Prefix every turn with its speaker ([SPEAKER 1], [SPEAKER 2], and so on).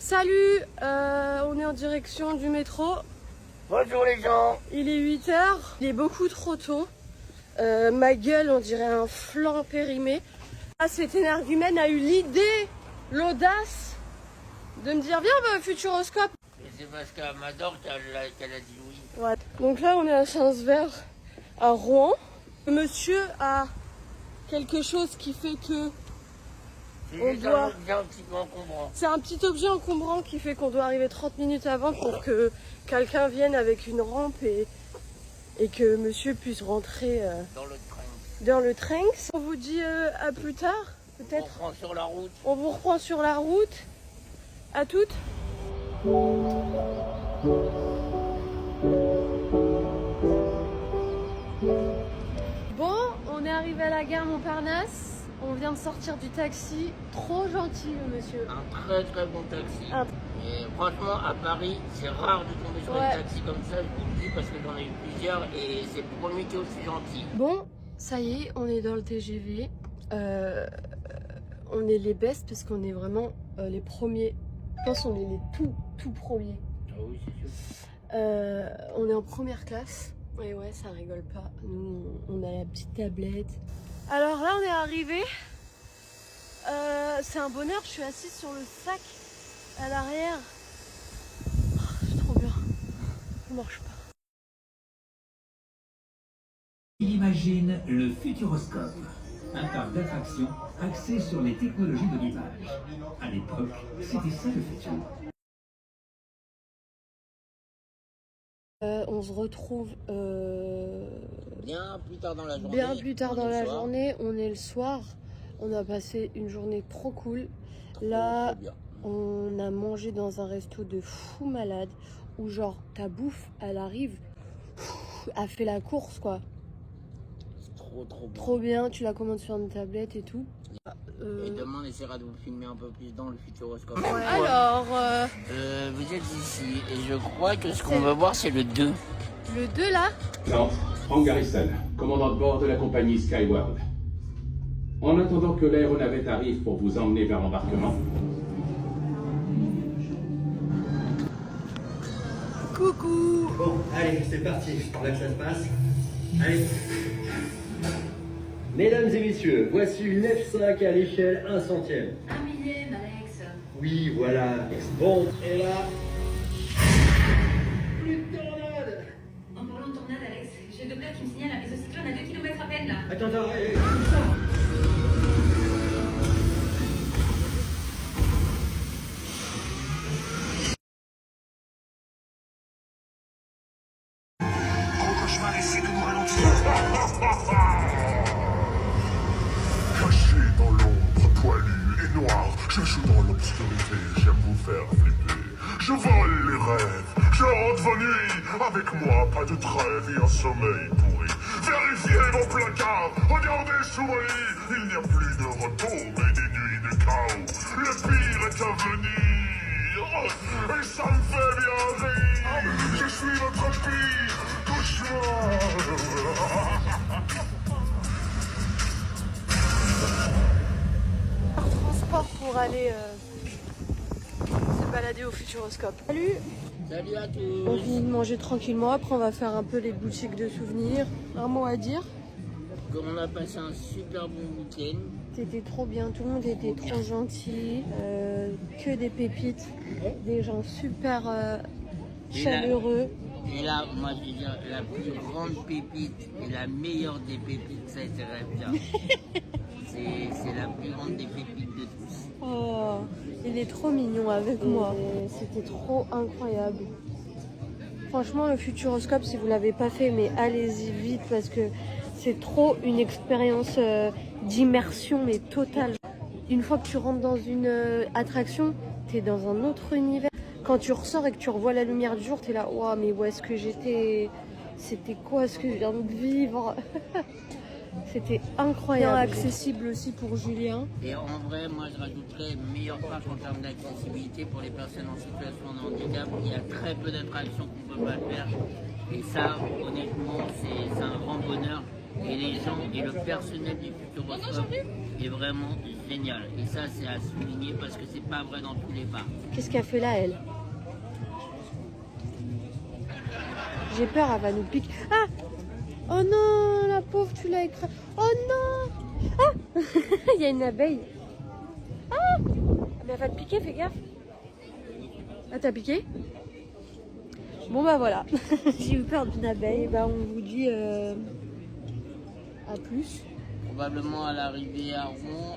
[SPEAKER 1] Salut, on est en direction du métro.
[SPEAKER 2] Bonjour les gens.
[SPEAKER 1] Il est 8h, il est beaucoup trop tôt. Ma gueule, on dirait un flanc périmé. Ah, cet énergumène a eu l'idée, l'audace de me dire viens Futuroscope.
[SPEAKER 2] Et c'est parce qu'elle m'adore qu'elle a dit oui.
[SPEAKER 1] Ouais. Donc là, on est à Saint-Sever, à Rouen. Le monsieur a quelque chose qui fait que
[SPEAKER 2] C'est juste un petit peu encombrant.
[SPEAKER 1] C'est un petit objet encombrant qui fait qu'on doit arriver 30 minutes avant pour que quelqu'un vienne avec une rampe et que monsieur puisse rentrer dans le train. On vous dit à plus tard, peut-être.
[SPEAKER 2] On reprend sur la route.
[SPEAKER 1] On vous reprend sur la route. À toutes. Bon, on est arrivé à la gare Montparnasse. On vient de sortir du taxi. Trop gentil le monsieur.
[SPEAKER 2] Un très très bon taxi. Et franchement, à Paris, c'est rare de tomber sur un taxi comme ça. Je vous le dis parce que j'en ai eu plusieurs et c'est le premier qui est aussi gentil.
[SPEAKER 1] Bon, ça y est, on est dans le TGV. On est les best parce qu'on est vraiment les premiers. Je pense qu'on est les tout premiers.
[SPEAKER 2] Ah oui, c'est sûr.
[SPEAKER 1] On est en première classe. Et ouais, ça rigole pas. Nous, on a la petite tablette. Alors là, on est arrivé. C'est un bonheur. Je suis assise sur le sac à l'arrière. Oh, c'est trop bien. Ça marche pas.
[SPEAKER 3] Imagine le Futuroscope, un parc d'attractions axé sur les technologies de l'image. À l'époque, c'était ça le futur.
[SPEAKER 1] On se retrouve
[SPEAKER 2] bien plus tard dans la journée.
[SPEAKER 1] Bien plus tard dans la journée. On est le soir. On a passé une journée trop cool. Là, on a mangé dans un resto de fou malade où genre ta bouffe, elle arrive, a fait la course quoi.
[SPEAKER 2] Trop bien.
[SPEAKER 1] Trop bien, tu la commandes sur une tablette et tout.
[SPEAKER 2] Et demain on essaiera de vous filmer un peu plus dans le Futuroscope.
[SPEAKER 1] Ouais. Alors,
[SPEAKER 2] vous êtes ici et je crois que ce qu'on va voir c'est le 2.
[SPEAKER 1] Le 2 là?
[SPEAKER 4] Non, Frank Garrison, commandant de bord de la compagnie Skyworld. En attendant que l'aéronavette arrive pour vous emmener vers l'embarquement.
[SPEAKER 1] Coucou.
[SPEAKER 5] Bon, allez, c'est parti, je parle que ça se passe. Allez. Mesdames et messieurs, voici une F5 à l'échelle 1 centième.
[SPEAKER 6] 1 millième, Alex.
[SPEAKER 5] Oui, voilà. Bon, et là... Plus de tornade.
[SPEAKER 6] En parlant de tornade, Alex, j'ai le Doppler qui me signale un vaisseau cyclone à 2 km à peine là.
[SPEAKER 5] Attends, allez,
[SPEAKER 7] Caché dans l'ombre, poilu et noir, je joue dans l'obscurité, j'aime vous faire flipper. Je vole les rêves, je hante vos nuits, avec moi pas de trêve et un sommeil pourri. Vérifiez vos placards, regardez sous vos lits, il n'y a plus de repos mais des nuits de chaos. Le pire est à venir, et ça me fait bien rire. Je suis votre pire cauchemar.
[SPEAKER 1] Transport pour aller se balader au Futuroscope. Salut.
[SPEAKER 2] Salut à
[SPEAKER 1] On
[SPEAKER 2] tous.
[SPEAKER 1] finit de manger tranquillement. Après, on va faire un peu les boutiques de souvenirs. Un mot à dire?
[SPEAKER 2] Comme on a passé un super bon week-end.
[SPEAKER 1] T'étais trop bien, tout le monde était trop gentil, que des pépites, des gens super chaleureux.
[SPEAKER 2] Et là, moi je veux dire, la plus grande pépite et la meilleure des pépites, ça a été Rabia. C'est la plus grande des pépites de tous.
[SPEAKER 1] Oh, il est trop mignon avec moi. C'était trop incroyable. Franchement, le Futuroscope, si vous l'avez pas fait, mais allez-y vite parce que c'est trop une expérience d'immersion mais totale. Une fois que tu rentres dans une attraction, t'es dans un autre univers. Quand tu ressors et que tu revois la lumière du jour, t'es là, waouh, mais où est-ce que j'étais? C'était quoi ce que je viens de vivre? C'était incroyable. Accessible aussi pour Julien.
[SPEAKER 2] Et en vrai, moi je rajouterais meilleur parc en termes d'accessibilité pour les personnes en situation de handicap. Il y a très peu d'attractions qu'on ne peut pas faire. Et ça, honnêtement, c'est un grand bonheur. Et les gens et le personnel du Futuroscope est vraiment génial. Et ça, c'est à souligner parce que c'est pas vrai dans tous les bars.
[SPEAKER 1] Qu'est-ce qu'elle fait là, elle? J'ai peur, elle va nous piquer. Ah! Oh non, la pauvre, tu l'as écrasée. Oh non! Ah! Il y a une abeille. Ah! Mais elle va te piquer, fais gaffe. Ah, t'as piqué? Bon bah voilà, j'ai eu peur d'une abeille. Bah on vous dit à plus.
[SPEAKER 2] Probablement à l'arrivée à Rouen.